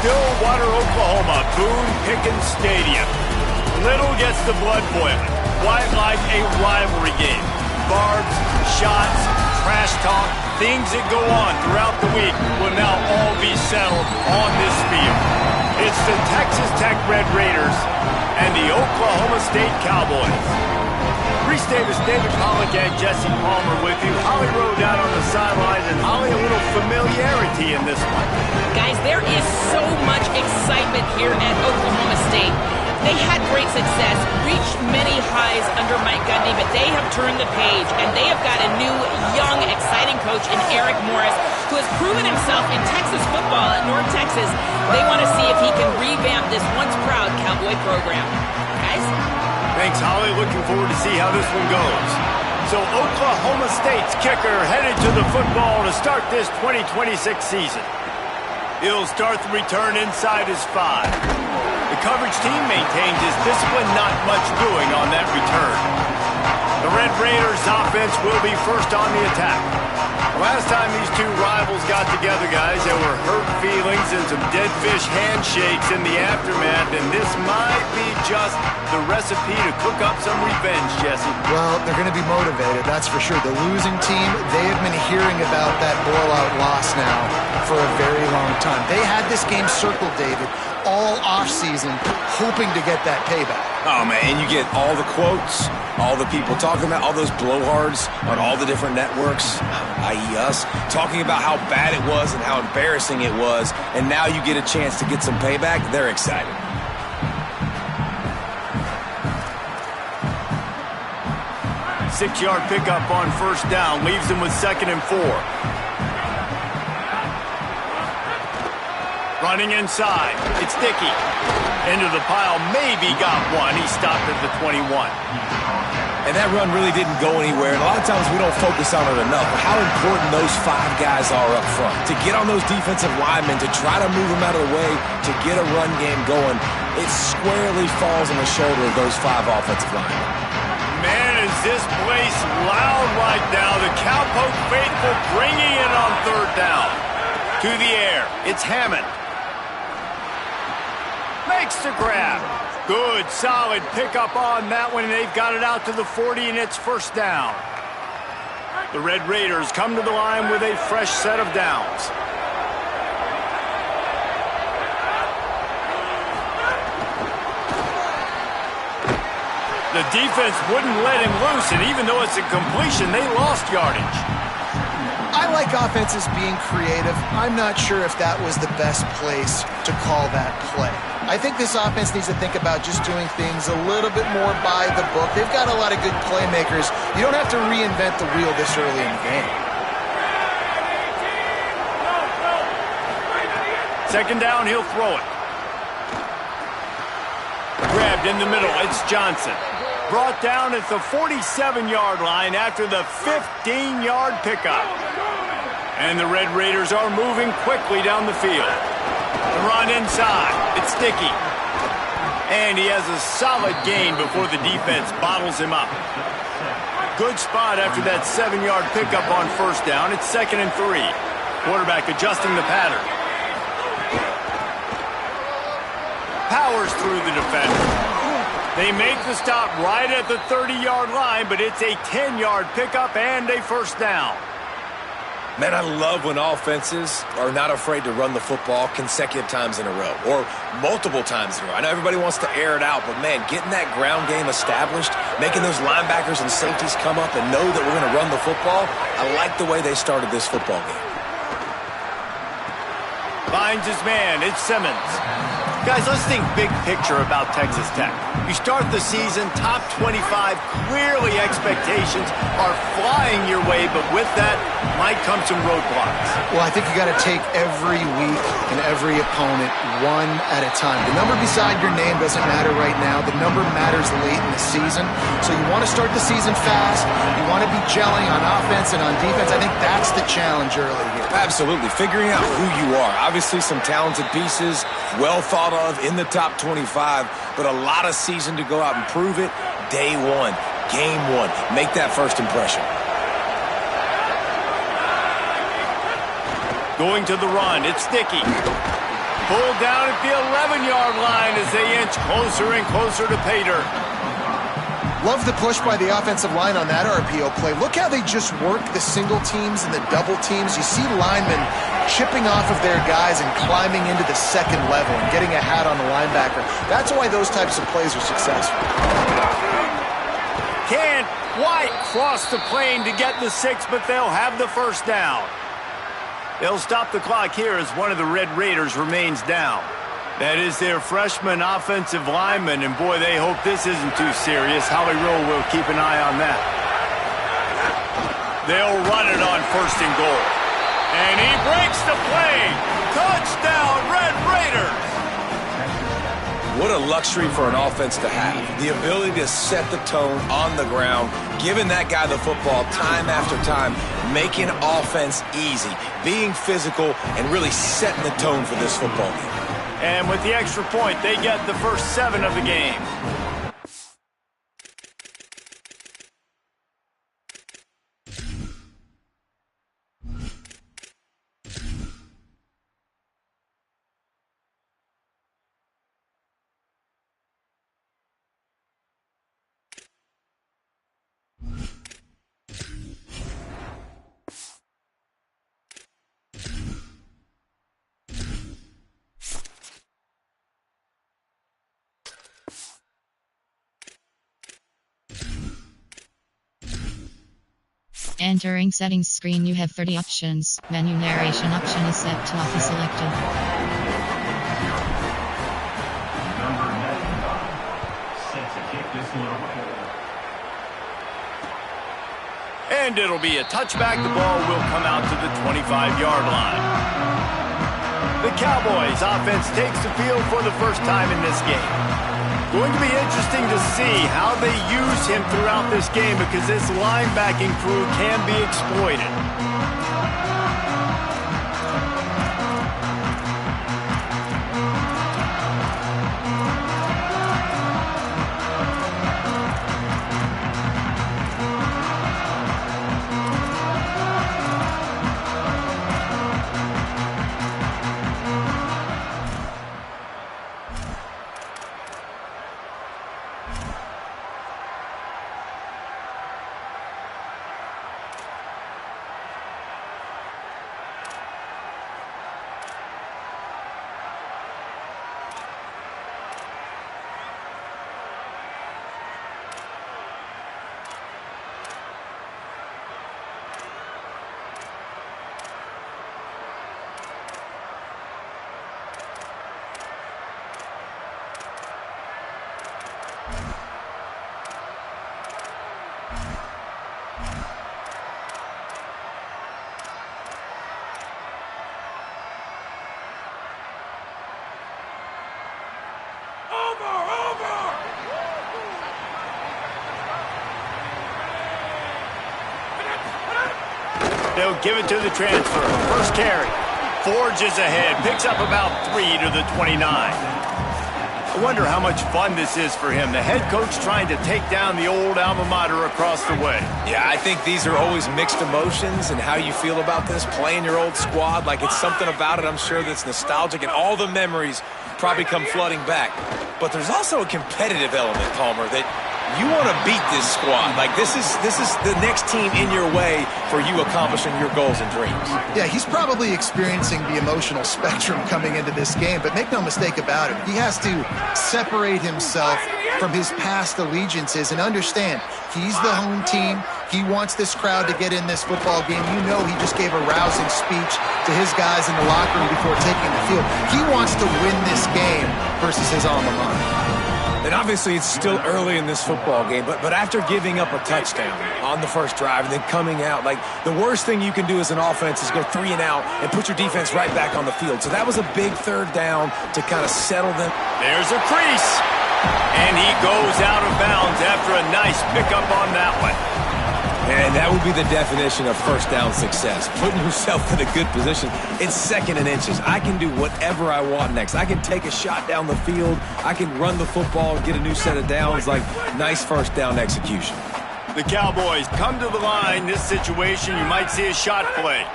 Stillwater, Oklahoma, Boone-Pickens Stadium. Little gets the blood boiling, quite like a rivalry game. Barbs, shots, trash talk, things that go on throughout the week will now all be settled on this field. It's the Texas Tech Red Raiders and the Oklahoma State Cowboys. Reese Davis, David Pollack, and Jesse Palmer with you. Holly Rowe down on the sidelines, and Holly, a little familiarity in this one. Guys, there is so much excitement here at Oklahoma State. They had great success, reached many highs under Mike Gundy, but they have turned the page, and they have got a new, young, exciting coach in Eric Morris, who has proven himself in Texas football at North Texas. They want to see if he can revamp this once proud Cowboy program. Guys? Thanks, Holly. Looking forward to see how this one goes. So Oklahoma State's kicker headed to the football to start this 2026 season. He'll start the return inside his 5. The coverage team maintains his discipline, not much doing on that return. The Red Raiders offense will be first on the attack. Last time these two rivals got together, guys, there were hurt feelings and some dead fish handshakes in the aftermath, and this might be just the recipe to cook up some revenge, Jesse. Well, they're going to be motivated, that's for sure. The losing team, they have been hearing about that blowout loss now for a very long time. They had this game circled, David, all offseason, hoping to get that payback. Oh, man, and you get all the quotes, all the people talking about, all those blowhards on all the different networks, i.e. us, talking about how bad it was and how embarrassing it was, and now you get a chance to get some payback. They're excited. Six-yard pickup on first down, leaves them with 2nd and 4. Running inside, it's Dickey. Into the pile, maybe got one. He stopped at the 21. And that run really didn't go anywhere. And a lot of times we don't focus on it enough. But how important those 5 guys are up front. To get on those defensive linemen, to try to move them out of the way, to get a run game going, it squarely falls on the shoulder of those 5 offensive linemen. Man, is this place loud right now. The Cowpoke faithful bringing it on 3rd down. To the air, it's Hammond. Makes the grab. Good, solid pickup on that one, and they've got it out to the 40, and it's first down. The Red Raiders come to the line with a fresh set of downs. The defense wouldn't let him loose, and even though it's a completion, they lost yardage. I like offenses being creative. I'm not sure if that was the best place to call that play. I think this offense needs to think about just doing things a little bit more by the book. They've got a lot of good playmakers. You don't have to reinvent the wheel this early in the game. 2nd down, he'll throw it. Grabbed in the middle, it's Johnson. Brought down at the 47-yard line after the 15-yard pickup. And the Red Raiders are moving quickly down the field. The run inside, it's Dickey. And he has a solid gain before the defense bottles him up. Good spot after that 7-yard pickup on first down. It's 2nd and 3. Quarterback adjusting the pattern. Powers through the defender. They make the stop right at the 30-yard line, but it's a 10-yard pickup and a first down. Man, I love when offenses are not afraid to run the football consecutive times in a row or multiple times in a row. I know everybody wants to air it out, but, man, getting that ground game established, making those linebackers and safeties come up and know that we're going to run the football, I like the way they started this football game. Finds his man. It's Simmons. Guys, let's think big picture about Texas Tech. You start the season top 25. Clearly expectations are flying your way, but with that might come some roadblocks. Well, I think you got to take every week and every opponent one at a time. The number beside your name doesn't matter right now. The number matters late in the season. So you want to start the season fast. You want to be gelling on offense and on defense. I think that's the challenge early here. Absolutely. Figuring out who you are. Obviously some talented pieces, well thought of in the top 25, but a lot of season to go out and prove it. Day one, game one. Make that first impression. Going to the run, it's Dickey. Pulled down at the 11-yard line as they inch closer and closer to pay dirt. Love the push by the offensive line on that RPO play. Look how they just work the single teams and the double teams. You see linemen chipping off of their guys and climbing into the second level and getting a hat on the linebacker. That's why those types of plays are successful. Can't quite cross the plane to get the 6, but they'll have the first down. They'll stop the clock here as one of the Red Raiders remains down. That is their freshman offensive lineman, and boy, they hope this isn't too serious. Howie Rowe will keep an eye on that. They'll run it on 1st and goal. And he breaks the play. Touchdown, Red Raiders! What a luxury for an offense to have. The ability to set the tone on the ground, giving that guy the football time after time, making offense easy, being physical, and really setting the tone for this football game. And with the extra point, they get the first 7 of the game. Entering settings screen, you have 30 options. Menu narration option is set to auto selected. Number 95, set to kick this one away. And it'll be a touchback. The ball will come out to the 25-yard line. The Cowboys offense takes the field for the first time in this game. Going to be interesting to see how they use him throughout this game because this linebacking crew can be exploited. They'll give it to the transfer. First carry. Forges ahead. Picks up about 3 to the 29. I wonder how much fun this is for him. The head coach trying to take down the old alma mater across the way. Yeah, I think these are always mixed emotions and how you feel about this, playing your old squad. Like, it's something about it, I'm sure, that's nostalgic, and all the memories probably come flooding back. But there's also a competitive element, Palmer, that you want to beat this squad. Like, this is the next team in your way for you accomplishing your goals and dreams. Yeah, he's probably experiencing the emotional spectrum coming into this game, but make no mistake about it, he has to separate himself from his past allegiances and understand he's the home team. He wants this crowd to get in this football game. You know, he just gave a rousing speech to his guys in the locker room before taking the field. He wants to win this game versus his alma mater. And obviously it's still early in this football game, but after giving up a touchdown on the first drive and then coming out, like, the worst thing you can do as an offense is go 3 and out and put your defense right back on the field. So that was a big third down to kind of settle them. There's a crease, and he goes out of bounds after a nice pickup on that one. And that would be the definition of first down success, putting yourself in a good position. It's 2nd and inches. I can do whatever I want next. I can take a shot down the field. I can run the football and get a new set of downs. Like, nice first down execution. The Cowboys come to the line. This situation, you might see a shot play.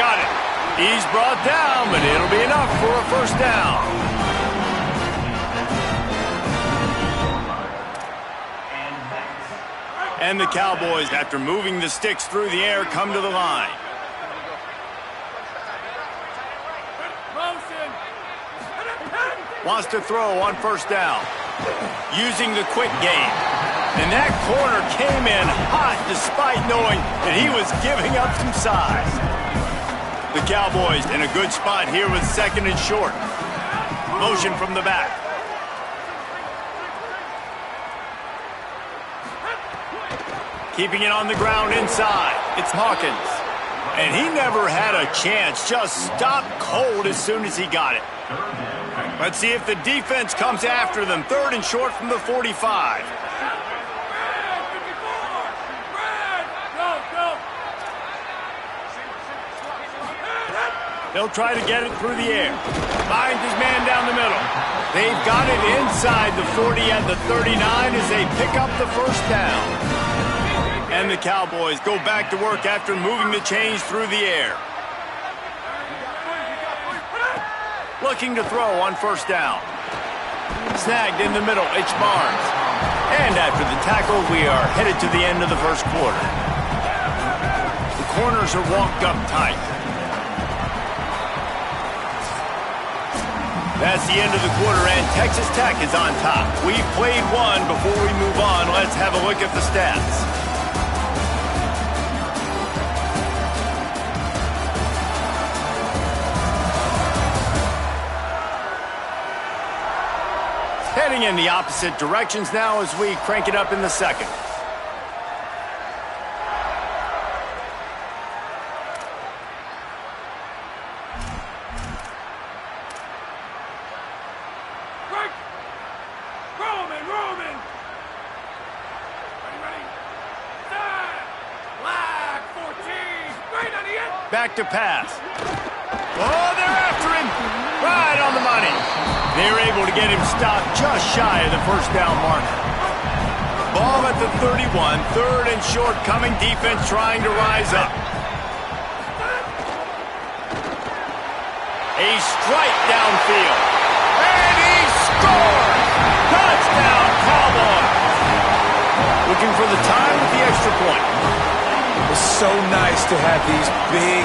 got it. He's brought down, but it'll be enough for a first down. And the Cowboys, after moving the sticks through the air, come to the line. Wants to throw on first down. Using the quick game. And that corner came in hot despite knowing that he was giving up some size. The Cowboys in a good spot here with second and short. Motion from the back. Keeping it on the ground inside. It's Hawkins. And he never had a chance. Just stopped cold as soon as he got it. Let's see if the defense comes after them. Third and short from the 45. They'll try to get it through the air. Finds his man down the middle. They've got it inside the 40 and the 39 as they pick up the first down. And the Cowboys go back to work after moving the chains through the air. Looking to throw on first down. Snagged in the middle, it's Barnes. And after the tackle, we are headed to the end of the first quarter. The corners are walked up tight. That's the end of the quarter, and Texas Tech is on top. We've played one. Before we move on, let's have a look at the stats. Heading in the opposite directions now as we crank it up in the second. Roman! Ready? Flag 14! Right on the end! Back to pass. Oh, they're after him! Right on the money. They're able to get him stopped just shy of the first down marker. Ball at the 31, third and short coming, defense trying to rise up. A strike downfield. And he scores! Touchdown, Cowboys! Looking for the time with the extra point. It's so nice to have these big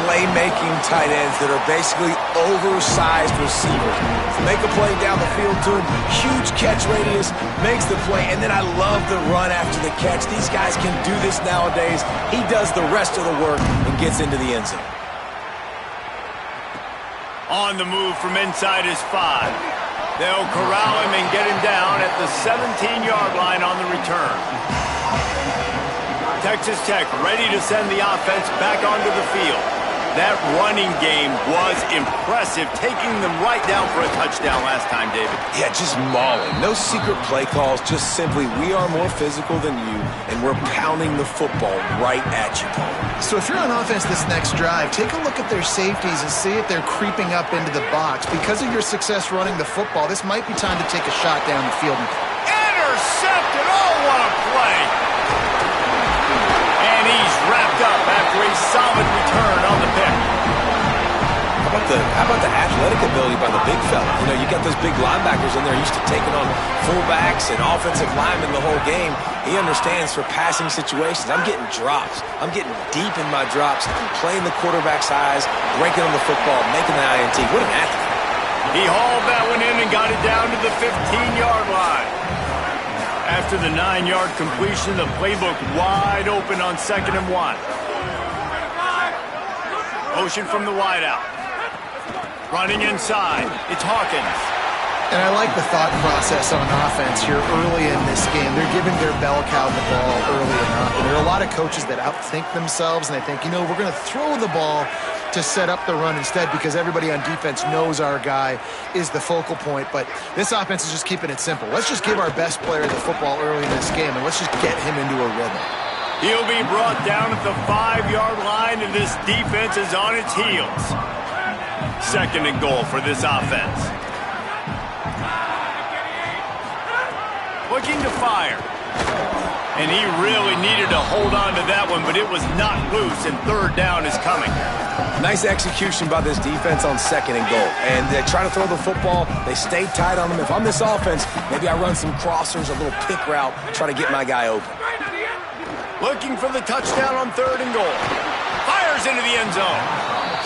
playmaking tight ends that are basically oversized receivers. Make a play down the field to him, huge catch radius, makes the play, and then I love the run after the catch. These guys can do this nowadays. He does the rest of the work and gets into the end zone. On the move from inside his 5. They'll corral him and get him down at the 17-yard line on the return. Texas Tech ready to send the offense back onto the field. That running game was impressive, taking them right down for a touchdown last time, David. Yeah, just mauling. No secret play calls, just simply we are more physical than you, and we're pounding the football right at you, Paul. So if you're on offense this next drive, take a look at their safeties and see if they're creeping up into the box. Because of your success running the football, this might be time to take a shot down the field. Intercepted! Oh, what a play! And he's wrapped up after a solid return on the pick. How about the athletic ability by the big fella? You know, you got those big linebackers in there used to taking on fullbacks and offensive linemen the whole game. He understands for passing situations. I'm getting drops. I'm getting deep in my drops, playing the quarterback's eyes, breaking on the football, making the INT. What an athlete. He hauled that one in and got it down to the 15-yard line. After the 9-yard completion, the playbook wide open on 2nd and 1. Motion from the wideout. Running inside, it's Hawkins. And I like the thought process on offense here early in this game. They're giving their bell cow the ball early enough. And there are a lot of coaches that outthink themselves, and they think, you know, we're going to throw the ball to set up the run instead because everybody on defense knows our guy is the focal point. But this offense is just keeping it simple. Let's just give our best player the football early in this game, and let's just get him into a rhythm. He'll be brought down at the 5-yard line, and this defense is on its heels. 2nd and goal for this offense. Looking to fire. And he really needed to hold on to that one, but it was not loose, and third down is coming. Nice execution by this defense on 2nd and goal. And they try to throw the football. They stay tight on them. If I'm this offense, maybe I run some crossers, a little pick route, try to get my guy open. Looking for the touchdown on 3rd and goal. Fires into the end zone.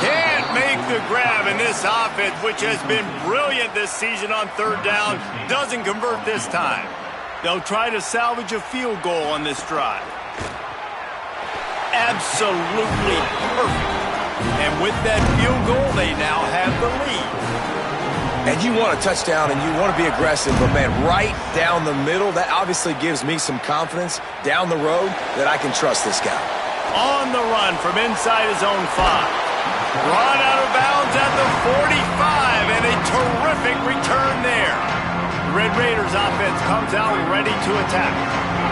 Can't make the grab, and this offense, which has been brilliant this season on 3rd down, doesn't convert this time. They'll try to salvage a field goal on this drive. Absolutely perfect. And with that field goal, they now have the lead. And you want a touchdown, and you want to be aggressive, but, man, right down the middle, that obviously gives me some confidence down the road that I can trust this guy. On the run from inside his own 5. Run out of bounds at the 45, and a terrific return there. The Red Raiders offense comes out ready to attack.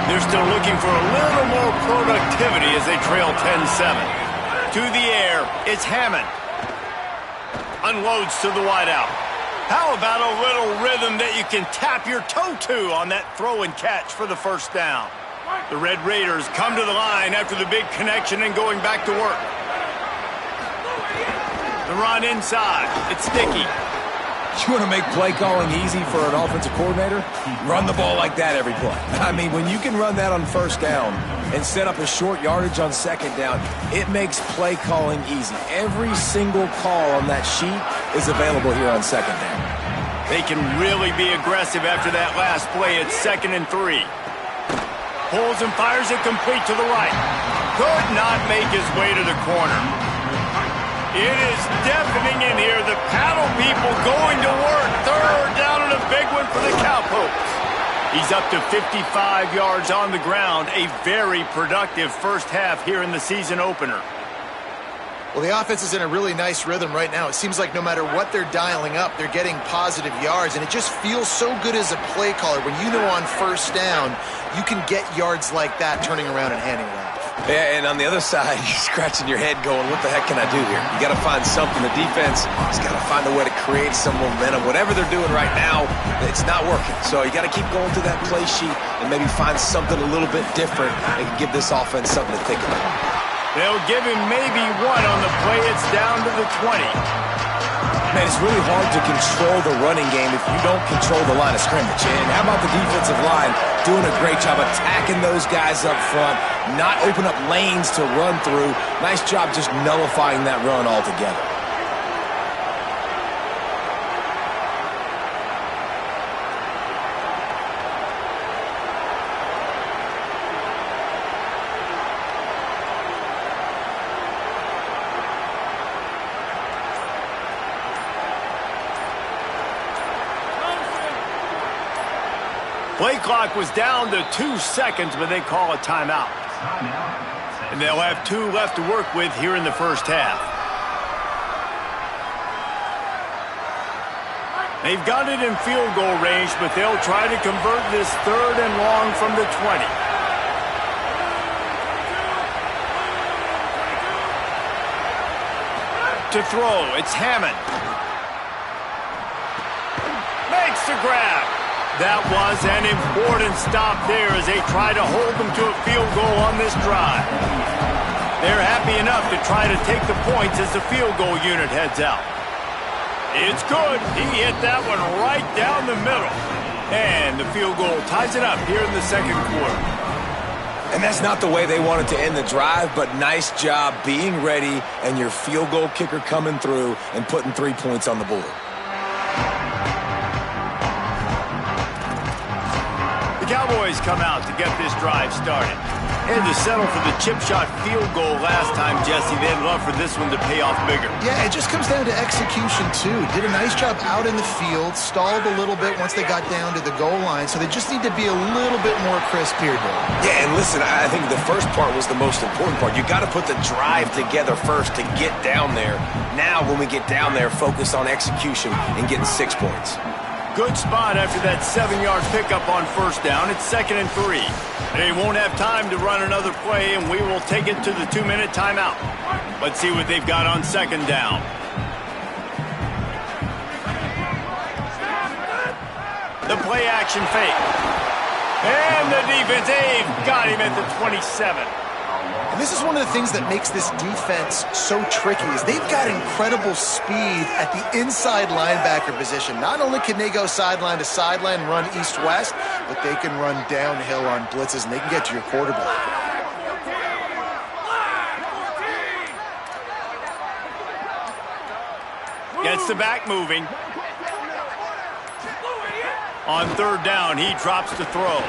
They're still looking for a little more productivity as they trail 10-7. To the air, it's Hammond. Unloads to the wideout. How about a little rhythm that you can tap your toe to on that throw and catch for the first down? The Red Raiders come to the line after the big connection and going back to work. The run inside. It's sticky. You want to make play calling easy for an offensive coordinator? Run the ball like that every play. I mean, when you can run that on 1st down and set up a short yardage on 2nd down, it makes play calling easy. Every single call on that sheet is available here on 2nd down. They can really be aggressive after that last play. It's 2nd and 3. Pulls and fires it complete to the right. Could not make his way to the corner. It is deafening in here. The paddle people going to work. 3rd down and a big one for the Cowpokes. He's up to 55 yards on the ground. A very productive first half here in the season opener. Well, the offense is in a really nice rhythm right now. It seems like no matter what they're dialing up, they're getting positive yards, and it just feels so good as a play caller when you know on 1st down you can get yards like that turning around and handing it off. Yeah, and on the other side, you're scratching your head going, what the heck can I do here? You got to find something. The defense has got to find a way to create some momentum. Whatever they're doing right now, it's not working. So you got to keep going through that play sheet and maybe find something a little bit different that can give this offense something to think about. They'll give him maybe 1 on the play. It's down to the 20. Man, it's really hard to control the running game if you don't control the line of scrimmage. And how about the defensive line doing a great job attacking those guys up front, not open up lanes to run through. Nice job just nullifying that run altogether. Play clock was down to 2 seconds, but they call a timeout. And they'll have 2 left to work with here in the first half. They've got it in field goal range, but they'll try to convert this 3rd and long from the 20. To throw, it's Hammond. Makes the grab. That was an important stop there as they try to hold them to a field goal on this drive. They're happy enough to try to take the points as the field goal unit heads out. It's good. He hit that one right down the middle. And the field goal ties it up here in the 2nd quarter. And that's not the way they wanted to end the drive, but nice job being ready and your field goal kicker coming through and putting 3 points on the board. The Cowboys come out to get this drive started. Had to settle for the chip shot field goal last time, Jesse. They'd love for this one to pay off bigger. Yeah, it just comes down to execution, too. Did a nice job out in the field, stalled a little bit once they got down to the goal line, so they just need to be a little bit more crisp here, Dave. Yeah, and listen, I think the first part was the most important part. You got to put the drive together first to get down there. Now, when we get down there, focus on execution and getting 6 points. Good spot after that 7-yard pickup on first down. It's 2nd and 3. They won't have time to run another play, and we will take it to the 2-minute timeout. Let's see what they've got on 2nd down. The play action fake. And the defense, they've got him at the 27. And this is one of the things that makes this defense so tricky is they've got incredible speed at the inside linebacker position. Not only can they go sideline to sideline and run east-west, but they can run downhill on blitzes, and they can get to your quarterback. Gets the back moving. On third down, he drops to throw.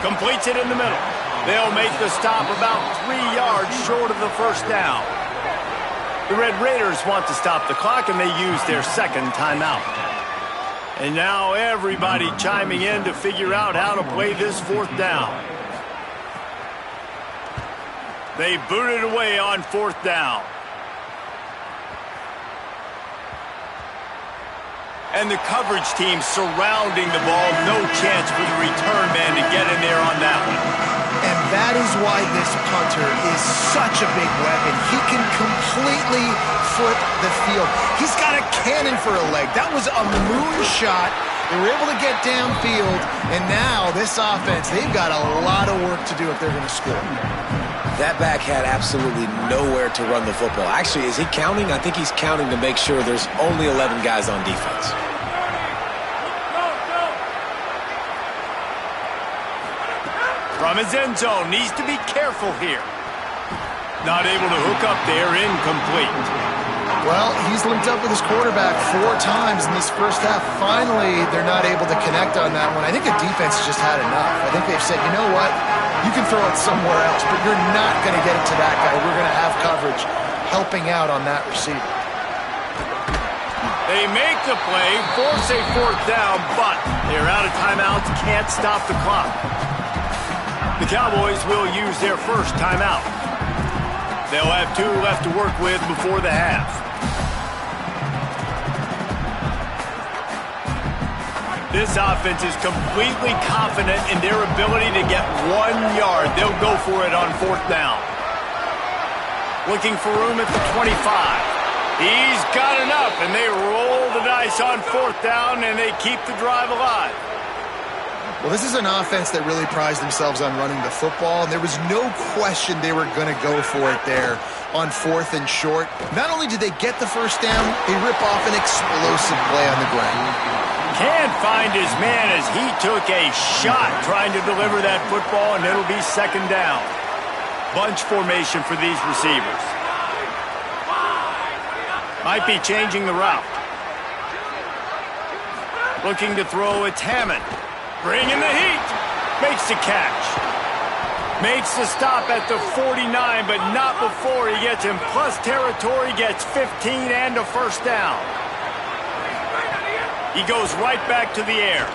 Completes it in the middle. They'll make the stop about 3 yards short of the first down. The Red Raiders want to stop the clock, and they use their second timeout. And now everybody chiming in to figure out how to play this fourth down. They boot it away on fourth down. And the coverage team surrounding the ball. No chance for the return man to get in there on that one. And that is why this punter is such a big weapon. He can completely flip the field. He's got a cannon for a leg. That was a moonshot. They were able to get downfield, and now this offense, they've got a lot of work to do if they're going to score. That back had absolutely nowhere to run the football. Actually, is he counting? I think he's counting to make sure there's only 11 guys on defense. From his end zone, needs to be careful here. Not able to hook up there, incomplete. Well, he's linked up with his quarterback 4 times in this first half. Finally, they're not able to connect on that one. I think the defense just had enough. I think they've said, you know what? You can throw it somewhere else, but you're not going to get it to that guy. We're going to have coverage helping out on that receiver. They make the play, force a fourth down, but they're out of timeouts, can't stop the clock. The Cowboys will use their first timeout. They'll have 2 left to work with before the half. This offense is completely confident in their ability to get 1 yard. They'll go for it on fourth down. Looking for room at the 25. He's got enough, and they roll the dice on fourth down, and they keep the drive alive. Well, this is an offense that really prized themselves on running the football, and there was no question they were going to go for it there on fourth and short. Not only did they get the first down, they rip off an explosive play on the ground. Can't find his man as he took a shot trying to deliver that football, and it'll be second down. Bunch formation for these receivers. Might be changing the route. Looking to throw, it's Hammond. Bringing the heat. Makes the catch. Makes the stop at the 49, but not before he gets in plus territory, gets 15 and a first down. He goes right back to the air.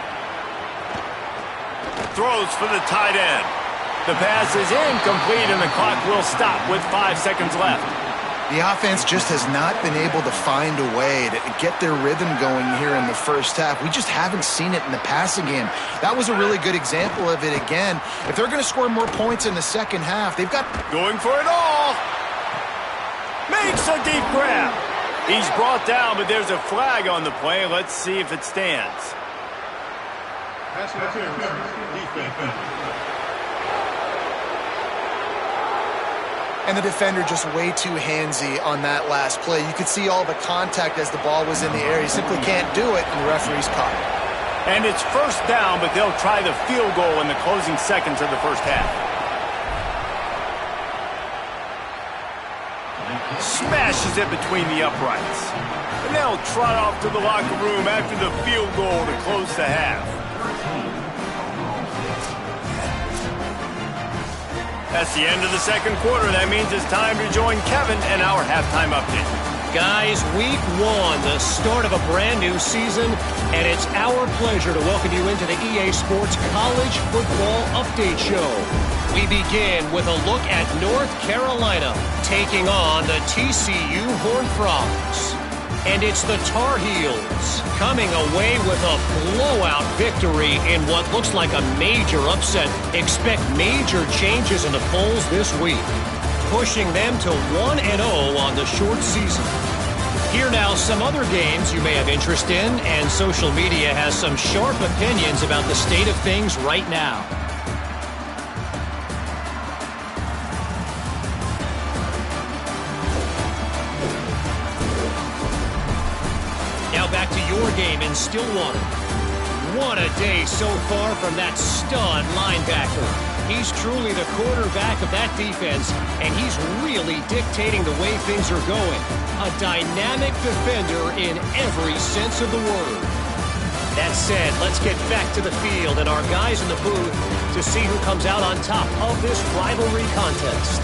Throws for the tight end. The pass is incomplete, and the clock will stop with 5 seconds left. The offense just has not been able to find a way to get their rhythm going here in the first half. We just haven't seen it in the passing game. That was a really good example of it again. If they're going to score more points in the second half, they've got... Going for it all. Makes a deep grab. He's brought down, but there's a flag on the play. Let's see if it stands. And the defender just way too handsy on that last play. You could see all the contact as the ball was in the air. He simply can't do it, and the referee's caught it. And it's first down, but they'll try the field goal in the closing seconds of the first half. Smashes it between the uprights. And they'll trot off to the locker room after the field goal to close the half. That's the end of the second quarter. That means it's time to join Kevin and our halftime update. Guys, week 1, the start of a brand new season, and it's our pleasure to welcome you into the EA Sports College Football Update Show. We begin with a look at North Carolina taking on the TCU Horned Frogs. And it's the Tar Heels coming away with a blowout victory in what looks like a major upset. Expect major changes in the polls this week, pushing them to 1-0 on the short season. Here now, some other games you may have interest in, and social media has some sharp opinions about the state of things right now. Now back to your game in Stillwater. What a day so far from that stud linebacker. He's truly the quarterback of that defense, and he's really dictating the way things are going. A dynamic defender in every sense of the word. That said, let's get back to the field and our guys in the booth to see who comes out on top of this rivalry contest.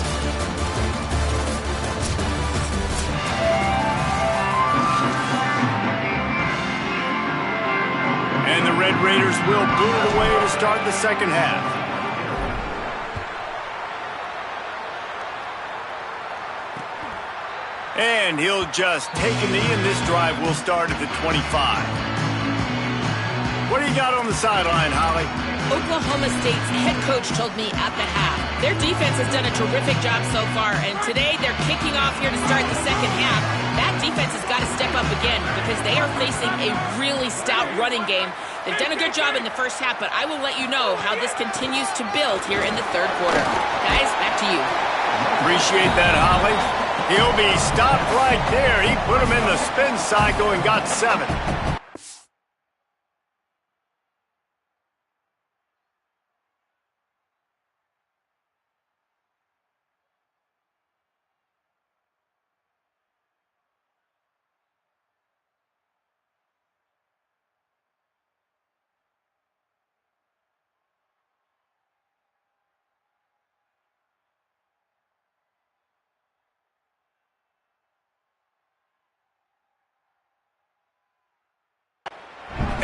And the Red Raiders will boot it away to start the second half. And he'll just take a knee, and this drive will start at the 25. What do you got on the sideline, Holly? Oklahoma State's head coach told me at the half, their defense has done a terrific job so far, and today they're kicking off here to start the second half. That defense has got to step up again because they are facing a really stout running game. They've done a good job in the first half, but I will let you know how this continues to build here in the third quarter. Guys, back to you. Appreciate that, Holly. He'll be stopped right there. He put him in the spin cycle and got 7.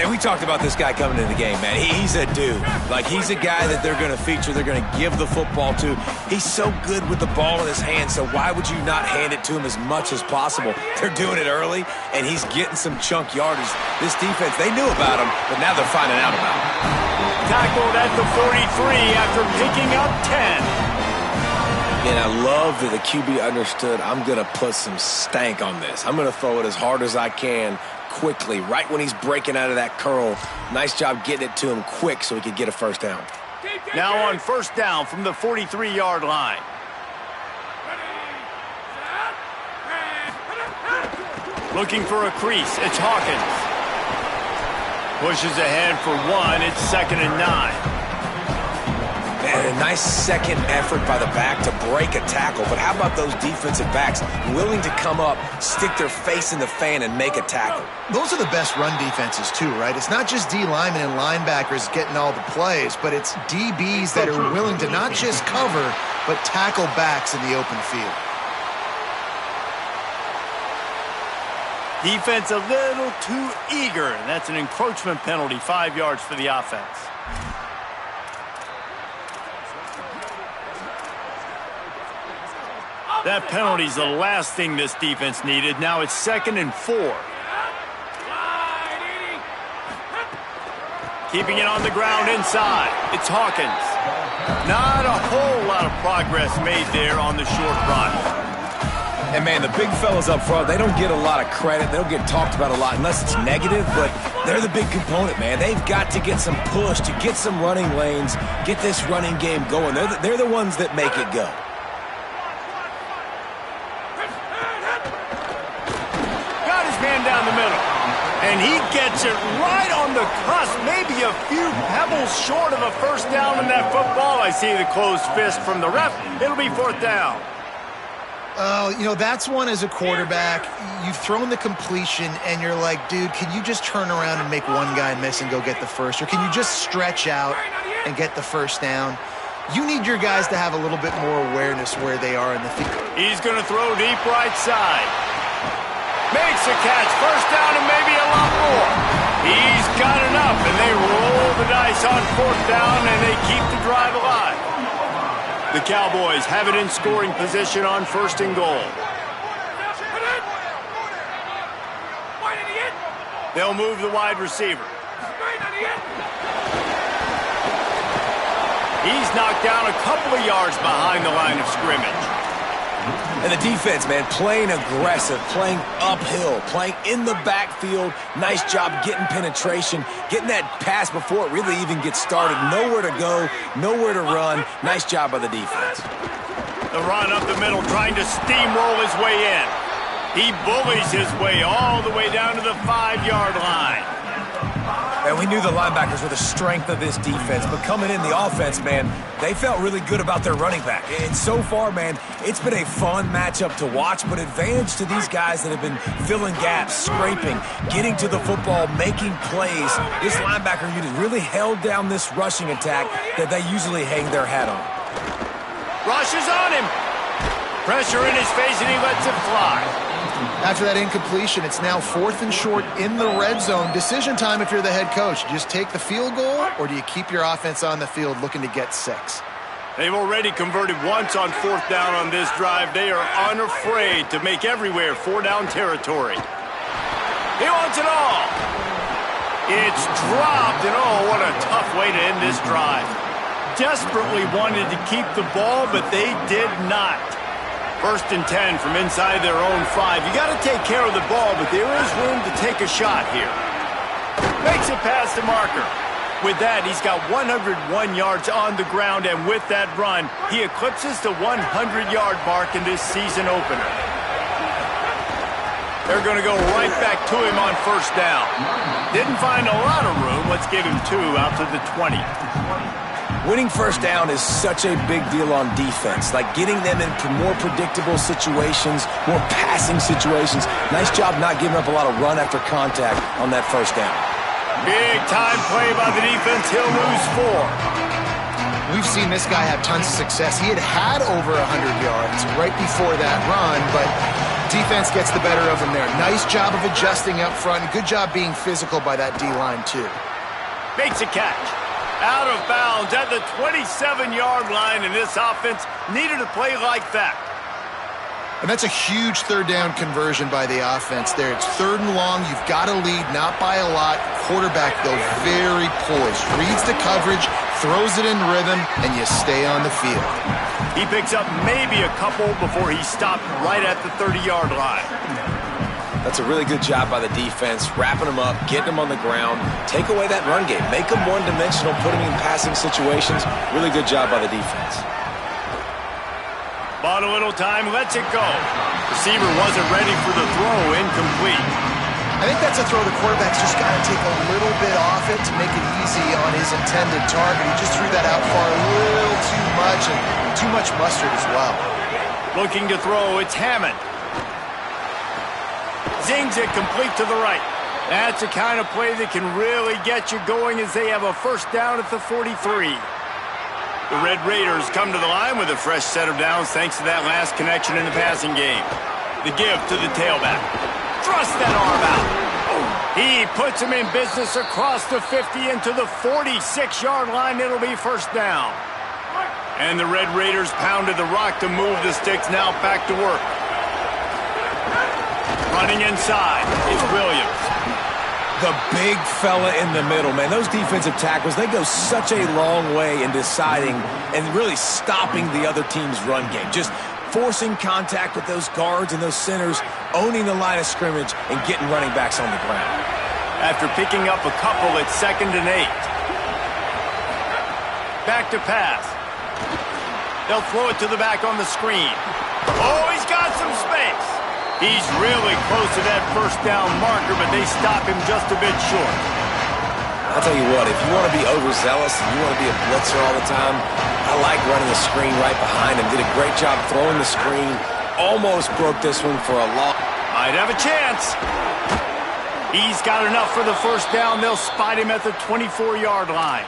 And we talked about this guy coming into the game, man. He's a dude. Like, he's a guy that they're going to feature, they're going to give the football to. He's so good with the ball in his hand, so why would you not hand it to him as much as possible? They're doing it early, and he's getting some chunk yardage. This defense, they knew about him, but now they're finding out about him. Tackled at the 43 after picking up 10. And I love that the QB understood, I'm going to put some stank on this. I'm going to throw it as hard as I can quickly, right when he's breaking out of that curl. Nice job getting it to him quick so he could get a first down. Now on first down from the 43-yard line. Looking for a crease. It's Hawkins. Pushes ahead for 1. It's 2nd and 9. And a nice second effort by the back to break a tackle. But how about those defensive backs willing to come up, stick their face in the fan, and make a tackle? Those are the best run defenses, too, right? It's not just D linemen and linebackers getting all the plays, but it's DBs that are willing to not just cover, but tackle backs in the open field. Defense a little too eager, and that's an encroachment penalty, 5 yards for the offense. That penalty's the last thing this defense needed. Now it's 2nd and 4. Keeping it on the ground inside. It's Hawkins. Not a whole lot of progress made there on the short run. And, man, the big fellas up front, they don't get a lot of credit. They don't get talked about a lot unless it's negative, but they're the big component, man. They've got to get some push, to get some running lanes, get this running game going. They're the ones that make it go. Man down the middle, and he gets it right on the cusp, maybe a few pebbles short of a first down in that football. I see the closed fist from the ref. It'll be 4th down. You know, that's one as a quarterback. You've thrown the completion, and you're like, dude, can you just turn around and make one guy miss and go get the first? Or can you just stretch out and get the first down? You need your guys to have a little bit more awareness where they are in the field. He's going to throw deep right side. Makes a catch, first down and maybe a lot more. He's got enough, and they roll the dice on 4th down, and they keep the drive alive. The Cowboys have it in scoring position on 1st and goal. They'll move the wide receiver. He's knocked down a couple of yards behind the line of scrimmage. And the defense, man, playing aggressive, playing uphill, playing in the backfield. Nice job getting penetration, getting that pass before it really even gets started. Nowhere to go, nowhere to run. Nice job by the defense. The run up the middle, trying to steamroll his way in. He bullies his way all the way down to the 5-yard line. And we knew the linebackers were the strength of this defense, but coming in the offense, man, they felt really good about their running back. And so far, man, it's been a fun matchup to watch, but advantage to these guys that have been filling gaps, scraping, getting to the football, making plays. This linebacker unit really held down this rushing attack that they usually hang their hat on. Rush is on him. Pressure in his face, and he lets it fly. After that incompletion, it's now 4th and short in the red zone. Decision time if you're the head coach. Do you just take the field goal, or do you keep your offense on the field looking to get 6? They've already converted once on 4th down on this drive. They are unafraid to make everywhere 4-down territory. He wants it all. It's dropped, and oh, what a tough way to end this drive. Desperately wanted to keep the ball, but they did not. 1st and 10 from inside their own 5. You got to take care of the ball, but there is room to take a shot here. Makes it past the marker. With that, he's got 101 yards on the ground, and with that run, he eclipses the 100-yard mark in this season opener. They're going to go right back to him on 1st down. Didn't find a lot of room. Let's give him 2 out to the 20. Winning 1st down is such a big deal on defense, like getting them in more predictable situations, more passing situations. Nice job not giving up a lot of run after contact on that 1st down. Big time play by the defense. He'll lose 4. We've seen this guy have tons of success. He had over 100 yards right before that run, but defense gets the better of him there. Nice job of adjusting up front. Good job being physical by that D-line, too. Makes a catch. Out of bounds at the 27-yard line, and this offense needed a play like that. And that's a huge 3rd down conversion by the offense there. It's 3rd and long. You've got to lead, not by a lot. Quarterback, though, very poised. Reads the coverage, throws it in rhythm, and you stay on the field. He picks up maybe a couple before he stopped right at the 30-yard line. That's a really good job by the defense, wrapping them up, getting them on the ground, take away that run game, make them one-dimensional, put them in passing situations. Really good job by the defense. Bought a little time, lets it go. Receiver wasn't ready for the throw, incomplete. I think that's a throw the quarterback's just got to take a little bit off it to make it easy on his intended target. He just threw that out far a little too much, and too much mustard as well. Looking to throw, it's Hammond. Zings it complete to the right. That's the kind of play that can really get you going as they have a 1st down at the 43. The Red Raiders come to the line with a fresh set of downs thanks to that last connection in the passing game. The give to the tailback. Thrust that arm out. He puts him in business across the 50 into the 46-yard line. It'll be 1st down. And the Red Raiders pounded the rock to move the sticks. Now back to work. Running inside is Williams. The big fella in the middle, man. Those defensive tackles, they go such a long way in deciding and really stopping the other team's run game. Just forcing contact with those guards and those centers, owning the line of scrimmage, and getting running backs on the ground. After picking up a couple, it's 2nd and 8. Back to pass. They'll throw it to the back on the screen. Oh, he's got some space. He's really close to that 1st down marker, but they stop him just a bit short. I'll tell you what, if you want to be overzealous and you want to be a blitzer all the time, I like running a screen right behind him. Did a great job throwing the screen. Almost broke this one for a long. Might have a chance. He's got enough for the 1st down. They'll spot him at the 24-yard line.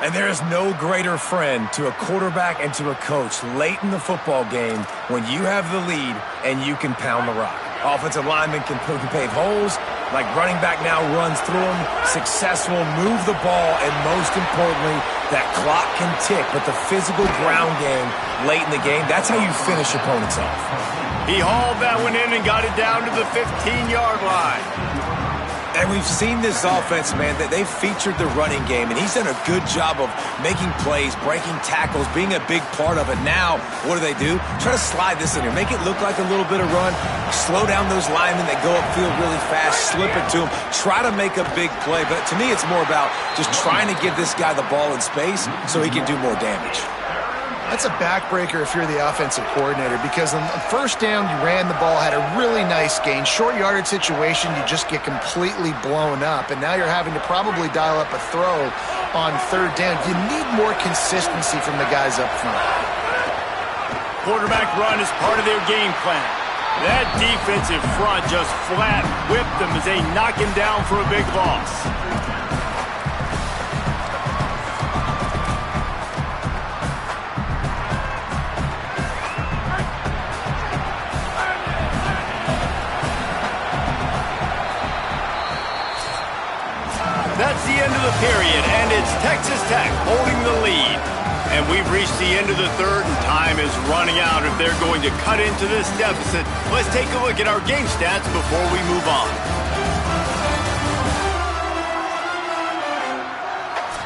And there is no greater friend to a quarterback and to a coach late in the football game when you have the lead and you can pound the rock. Offensive linemen can pave holes, like running back now runs through them, successful, move the ball, and most importantly, that clock can tick. But the physical ground game late in the game, that's how you finish opponents off. He hauled that one in and got it down to the 15-yard line. And we've seen this offense, man, that they've featured the running game, and he's done a good job of making plays, breaking tackles, being a big part of it. Now, what do? Try to slide this in here. Make it look like a little bit of run. Slow down those linemen that go upfield really fast. Slip it to them. Try to make a big play. But to me, it's more about just trying to give this guy the ball in space so he can do more damage. That's a backbreaker if you're the offensive coordinator, because on first down, you ran the ball, had a really nice gain. Short yardage situation, you just get completely blown up, and now you're having to probably dial up a throw on third down. You need more consistency from the guys up front. Quarterback run is part of their game plan. That defensive front just flat whipped them as they knock him down for a big loss. That's the end of the period, and it's Texas Tech holding the lead. And we've reached the end of the third, and time is running out if they're going to cut into this deficit. Let's take a look at our game stats before we move on.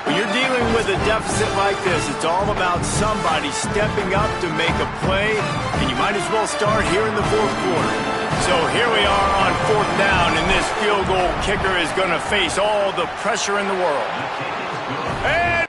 When you're dealing with a deficit like this, it's all about somebody stepping up to make a play, and you might as well start here in the fourth quarter. So here we are on fourth down, and this field goal kicker is going to face all the pressure in the world. And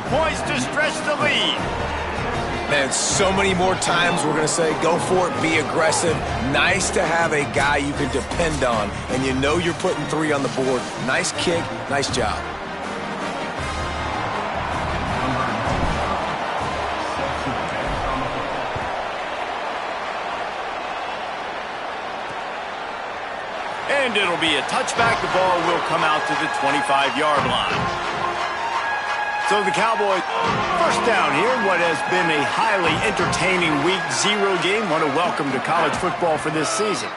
3 points to stretch the lead. Man, so many more times we're going to say, go for it, be aggressive. Nice to have a guy you can depend on, and you know you're putting 3 on the board. Nice kick, nice job. And it'll be a touchback. The ball will come out to the 25-yard line. So the Cowboys, first down here in what has been a highly entertaining Week 0 game. What a welcome to college football for this season.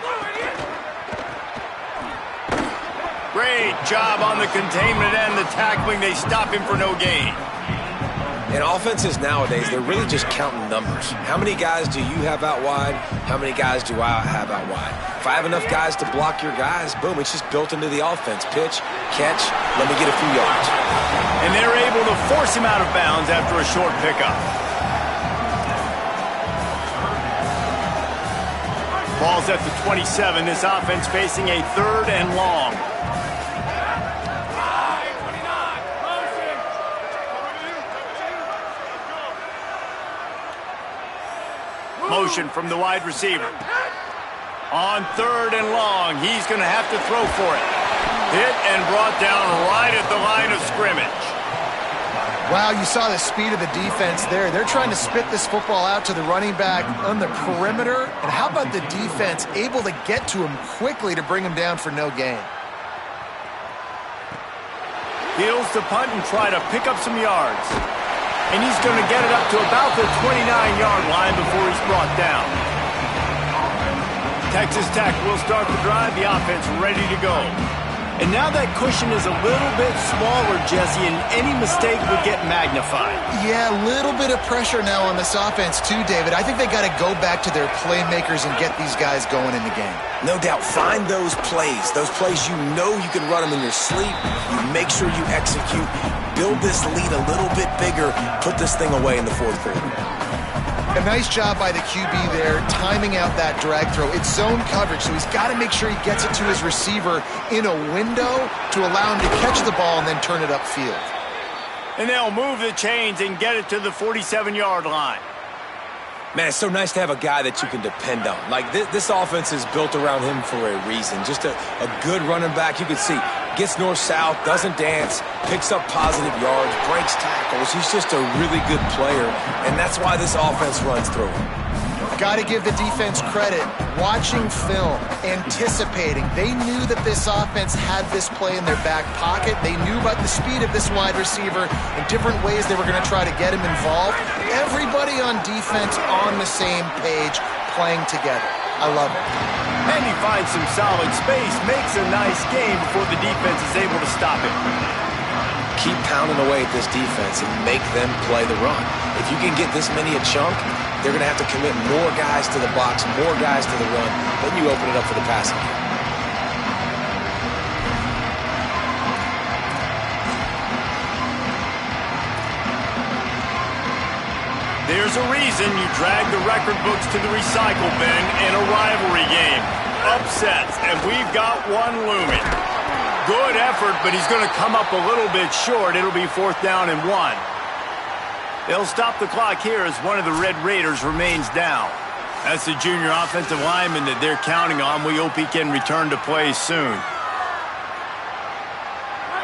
Great job on the containment and the tackling. They stop him for no gain. In offenses nowadays, they're really just counting numbers. How many guys do you have out wide? How many guys do I have out wide? If I have enough guys to block your guys, boom, it's just built into the offense. Pitch, catch, let me get a few yards. And they're able to force him out of bounds after a short pickup. Ball's at the 27. This offense facing a 3rd and long. Motion from the wide receiver. On 3rd and long, he's going to have to throw for it. Hit and brought down right at the line of scrimmage. Wow, you saw the speed of the defense there. They're trying to spit this football out to the running back on the perimeter. And how about the defense able to get to him quickly to bring him down for no gain? Heels to punt and try to pick up some yards. And he's going to get it up to about the 29-yard line before he's brought down. Texas Tech will start the drive. The offense ready to go. And now that cushion is a little bit smaller, Jesse, and any mistake would get magnified. Yeah, a little bit of pressure now on this offense too, David. I think they got to go back to their playmakers and get these guys going in the game. No doubt. Find those plays you know you can run them in your sleep. You make sure you execute. Build this lead a little bit bigger. Put this thing away in the 4th quarter. A nice job by the QB there, timing out that drag throw. It's zone coverage, so he's got to make sure he gets it to his receiver in a window to allow him to catch the ball and then turn it upfield. And they'll move the chains and get it to the 47-yard line. Man, it's so nice to have a guy that you can depend on. Like, this offense is built around him for a reason. Just a good running back. You can see, gets north-south, doesn't dance, picks up positive yards, breaks tackles. He's just a really good player, and that's why this offense runs through him. Got to give the defense credit. Watching film, anticipating. They knew that this offense had this play in their back pocket. They knew about the speed of this wide receiver and different ways they were going to try to get him involved. Everybody on defense on the same page, playing together. I love it. And he finds some solid space, makes a nice game before the defense is able to stop him. Keep pounding away at this defense and make them play the run. If you can get this many a chunk, they're going to have to commit more guys to the box, more guys to the run. Then you open it up for the passing. There's a reason you drag the record books to the recycle bin in a rivalry game. Upsets, and we've got one looming. Good effort, but he's going to come up a little bit short. It'll be 4th down and 1. They'll stop the clock here as one of the Red Raiders remains down. That's the junior offensive lineman that they're counting on. We hope he can return to play soon.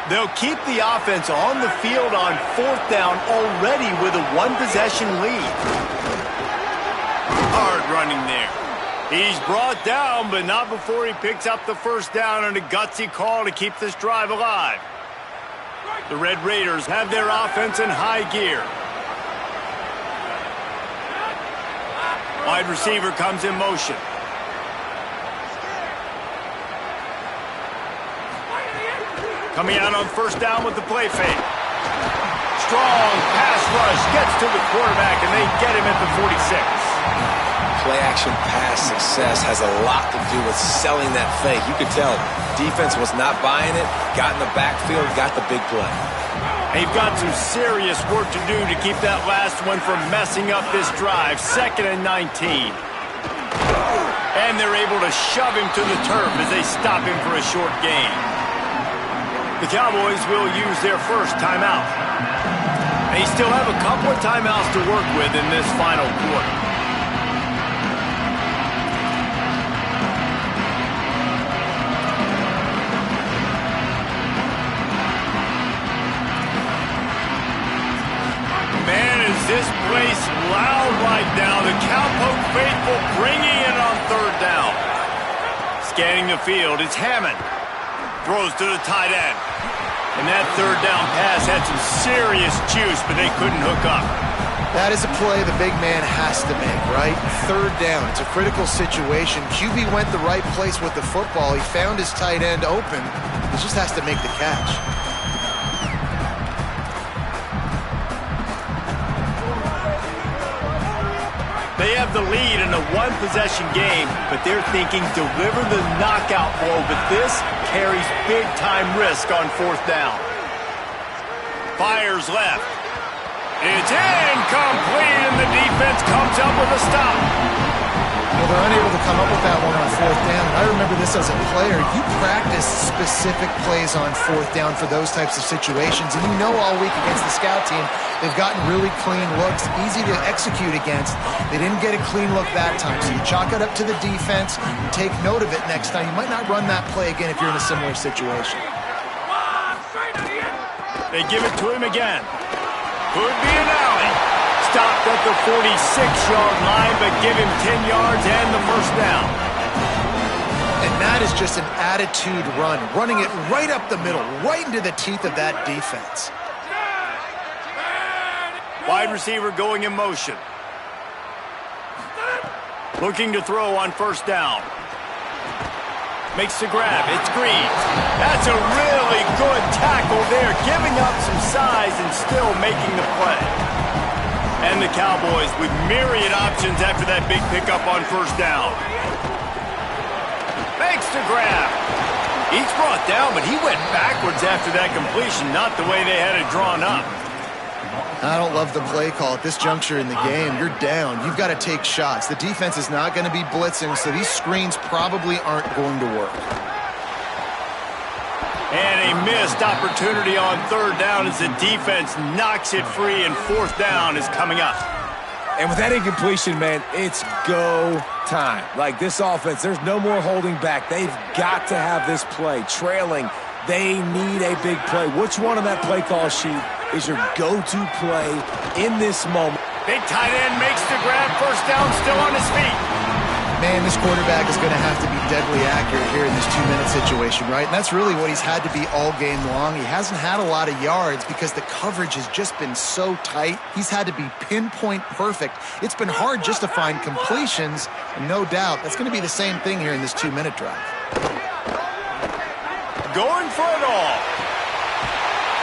They'll keep the offense on the field on 4th down already with a 1-possession lead. Hard running there. He's brought down, but not before he picks up the 1st down and a gutsy call to keep this drive alive. The Red Raiders have their offense in high gear. Wide receiver comes in motion. Coming out on 1st down with the play fake. Strong pass rush gets to the quarterback, and they get him at the 46. Play-action pass success has a lot to do with selling that fake. You could tell defense was not buying it, got in the backfield, got the big play. They've got some serious work to do to keep that last one from messing up this drive. 2nd and 19. And they're able to shove him to the turf as they stop him for a short gain. The Cowboys will use their first timeout. They still have a couple of timeouts to work with in this final quarter. Man, is this place loud right now. The Cowpoke faithful bringing it on third down. Scanning the field, it's Hammond. Throws to the tight end. And that third down pass had some serious juice, but they couldn't hook up. That is a play the big man has to make, right? Third down. It's a critical situation. QB went the right place with the football. He found his tight end open. He just has to make the catch. They have the lead in a one-possession game, but they're thinking deliver the knockout blow, but this carries big-time risk on fourth down. Fires left. It's incomplete, and the defense comes up with a stop. Well, they're unable to come up with that one on fourth down. I remember this as a player. You practice specific plays on fourth down for those types of situations, and you know all week against the scout team, they've gotten really clean looks, easy to execute against. They didn't get a clean look that time, so you chalk it up to the defense, take note of it next time. You might not run that play again if you're in a similar situation. They give it to him again. Could be an alley. Stopped at the 46-yard line, but give him 10 yards and the first down. And that is just an attitude run, running it right up the middle, right into the teeth of that defense. Wide receiver going in motion. Looking to throw on first down. Makes the grab. It's Green. That's a really good tackle there, giving up some size and still making the play. And the Cowboys with myriad options after that big pickup on first down. Makes the grab. He's brought down, but he went backwards after that completion, not the way they had it drawn up. I don't love the play call at this juncture in the game. You're down. You've got to take shots. The defense is not going to be blitzing, so these screens probably aren't going to work. And a missed opportunity on third down as the defense knocks it free, and fourth down is coming up. And with that incompletion, man, it's go time. Like this offense, there's no more holding back. They've got to have this play. Trailing, they need a big play. Which one on that play call sheet is your go-to play in this moment? Big tight end makes the grab, first down, still on his feet. Man, this quarterback is going to have to be deadly accurate here in this 2-minute situation, right? And that's really what he's had to be all game long. He hasn't had a lot of yards because the coverage has just been so tight. He's had to be pinpoint perfect. It's been hard just to find completions, and no doubt that's going to be the same thing here in this 2-minute drive. Going for it all.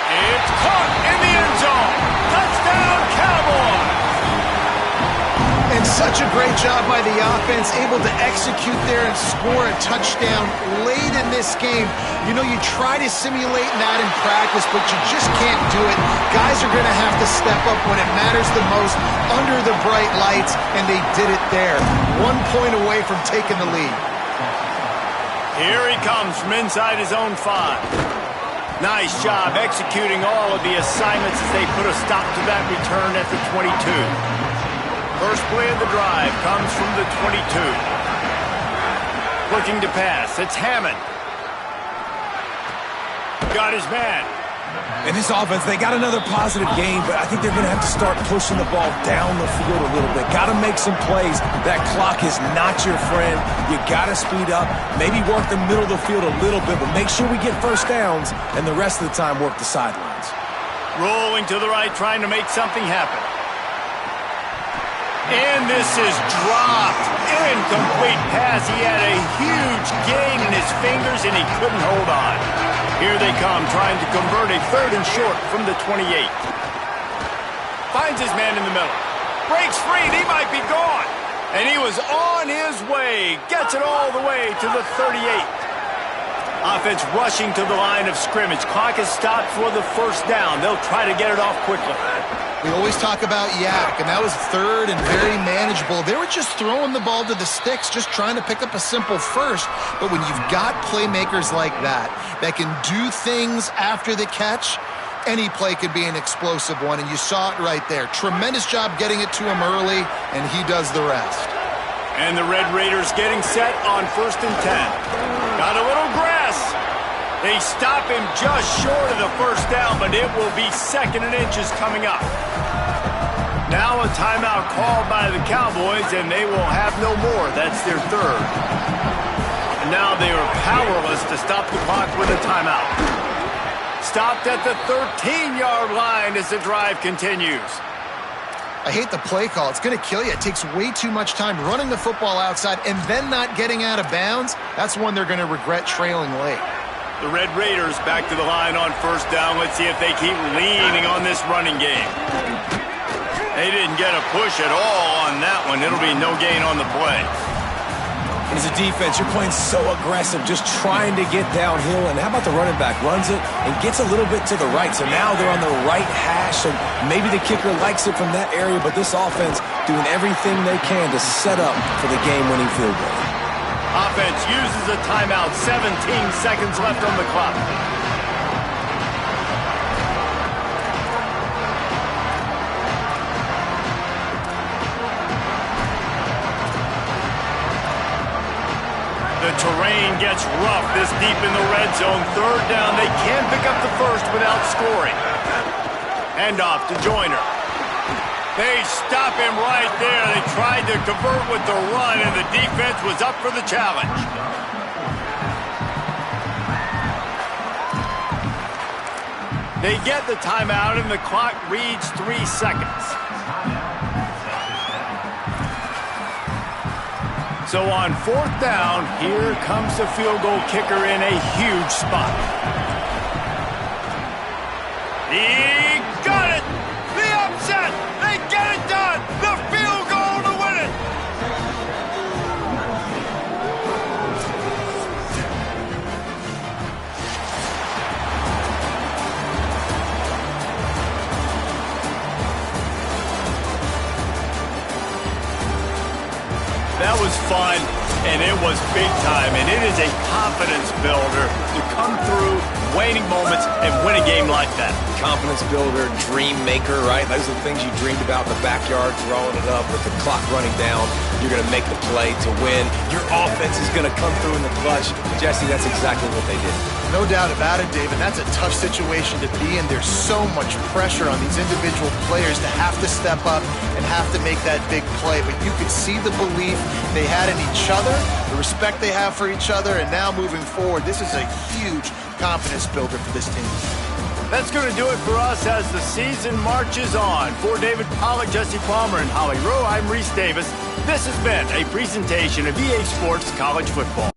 It's caught in the end zone. Touchdown, Cowboys! And such a great job by the offense, able to execute there and score a touchdown late in this game. You know, you try to simulate that in practice, but you just can't do it. Guys are going to have to step up when it matters the most under the bright lights, and they did it there. 1 point away from taking the lead. Here he comes from inside his own 5. Nice job executing all of the assignments as they put a stop to that return at the 22. First play of the drive comes from the 22. Looking to pass. It's Hammond. Got his man. In this offense, they got another positive game, but I think they're going to have to start pushing the ball down the field a little bit. Got to make some plays. That clock is not your friend. You got to speed up, maybe work the middle of the field a little bit, but make sure we get first downs, and the rest of the time work the sidelines. Rolling to the right, trying to make something happen. And this is dropped. Incomplete pass. He had a huge gain in his fingers, and he couldn't hold on. Here they come, trying to convert a third and short from the 28. Finds his man in the middle. Breaks free, and he might be gone. And he was on his way. Gets it all the way to the 38. Offense rushing to the line of scrimmage. Clock is stopped for the first down. They'll try to get it off quickly. We always talk about yak, and that was third and very manageable. They were just throwing the ball to the sticks, just trying to pick up a simple first. But when you've got playmakers like that can do things after the catch, any play could be an explosive one, and you saw it right there. Tremendous job getting it to him early, and he does the rest. And the Red Raiders getting set on 1st and 10. Got a little grass. They stop him just short of the first down, but it will be 2nd and inches coming up. Now a timeout called by the Cowboys, and they will have no more. That's their 3rd. And now they are powerless to stop the clock with a timeout. Stopped at the 13-yard line as the drive continues. I hate the play call. It's going to kill you. It takes way too much time running the football outside and then not getting out of bounds. That's one they're going to regret trailing late. The Red Raiders back to the line on 1st down. Let's see if they keep leaning on this running game. They didn't get a push at all on that one. It'll be no gain on the play. As a defense, you're playing so aggressive, just trying to get downhill. And how about the running back? Runs it and gets a little bit to the right. So now they're on the right hash, and maybe the kicker likes it from that area, but this offense doing everything they can to set up for the game-winning field goal. Offense uses a timeout. 17 seconds left on the clock. The terrain gets rough this deep in the red zone. 3rd down. They can pick up the first without scoring. Handoff to Joyner. They stop him right there. They tried to convert with the run, and the defense was up for the challenge. They get the timeout, and the clock reads 3 seconds. So on 4th down, here comes the field goal kicker in a huge spot. He got it! The upset! They get it done! The field goal to win it! That was fun, and it was big time, and it is a confidence builder to come through waning moments and win a game like that. Confidence builder, dream maker, right? Those are the things you dreamed about in the backyard, throwing it up with the clock running down. You're going to make the play to win. Your offense is going to come through in the clutch. Jesse, that's exactly what they did. No doubt about it, David. That's a tough situation to be in. There's so much pressure on these individual players to have to step up and have to make that big play. But you could see the belief they had in each other, the respect they have for each other, and now moving forward, this is a huge confidence builder for this team. That's going to do it for us as the season marches on. For David Pollack, Jesse Palmer, and Holly Rowe, I'm Reese Davis. This has been a presentation of EA Sports College Football.